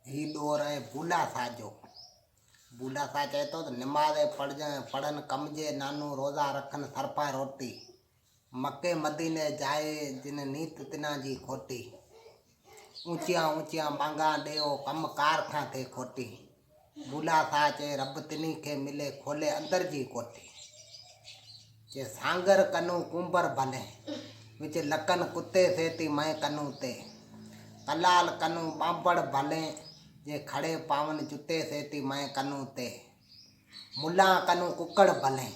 ही door है बूला साजो। बूला सा चए तो निमाज़ पढ़न कमजे नानू रोज़ा रखन सरफा रोटी। मक्के मदीने जाए जिन नीत तिना जी खोटी। ऊंचिया ऊंचिया मांगा ॾेओ कम कार खां थे खोटी। बूला सा चए रब तिनी खे मिले खोले अंदर जी कोठी। चे सांगर कनू कुंबर भले विच लकन कुत्ते थे ती मैं कनू ते। कलाल कनू बांबड़ भले जे खड़े पावन जुते से ती मैं कनू ते। मुला कनू कुकड़ भले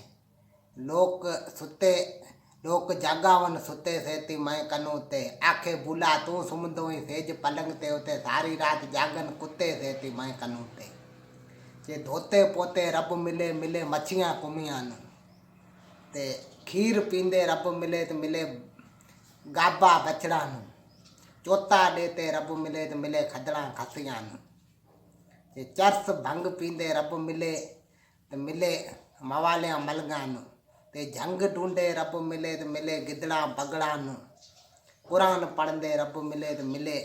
लोक जागावन सुते से ती मैं कनू ते। आखे बुला तू सुमंदो ही सेज पलंग ते उते सारी रात जागन कुत्ते से ती मैं कनू ते। जे धोते पोते रब मिले मिले मच्छियां कुमियां नू ते खीर पींदे रब मिले तो मिले गाबा बछड़ा नू। चोता देते रब मिले तो मिले खदड़ा खसियां नू। जे चरस भंग पींदे रब मिले तो मिले मवालियां मलगा नू। ते जंग ढूंढे रब मिले तो मिले गिदड़ा बगड़ा नू। कुरान पढ़ंदे रब मिले तो मिले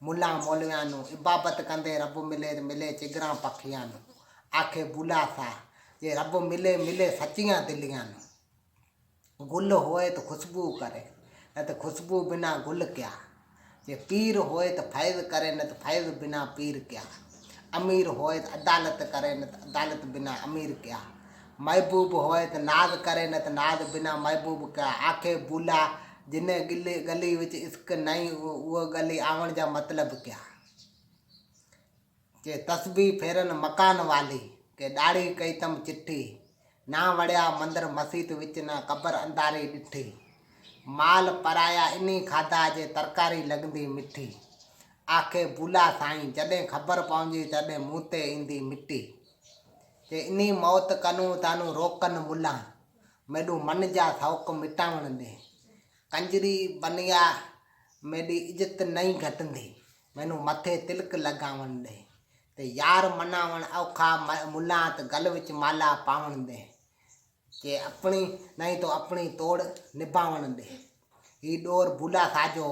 मुला मौलवियां नू। इबाबत कंदे रब मिले तो मिले चिगरा पखियां नू। आखे बुला सा जे रब मिले मिले सच्चियां दिलियां नू। गुल होए तो खुशबू करे न तो खुशबू बिना गुल क्या। जे पीर होए तो फैज़ करे न तो फैज़ बिना पीर क्या। अमीर होए तो अदालत करे न तो अदालत बिना अमीर क्या। महबूब होए तो नाज करे न तो नाज बिना महबूब क्या। आखे बूला जिन्हें गली विच इश्क नहीं वो गली आवण जा मतलब क्या। जे तस्बी फेरन मकान वाली के दाढ़ी कई तम चिट्ठी। ना वड़िया मंदिर मस्जिद विच ना कबर अंधारी ॾिठी। माल पराया इन्हीं खाधा जे तरकारी लगंदी मिठी। आखे बूला साईं जॾहिं ख़बर पवंदी तॾहिं मूं ते ईंदी मिटी। जे इन्हीं मौत कनू तानू रोकन मुला मेॾू मन जा शौक़ मिटावण दे। कंजरी बनिया मेरी इज्जत नहीं घटंदी मैनू मथे तिलक लगावण दे। ते यार मनावण औखा मुला त गल विच माला पावण दे। के अपनी नहीं तो अपनी तोड़ निभावण दे। ही डोर बूला साजो।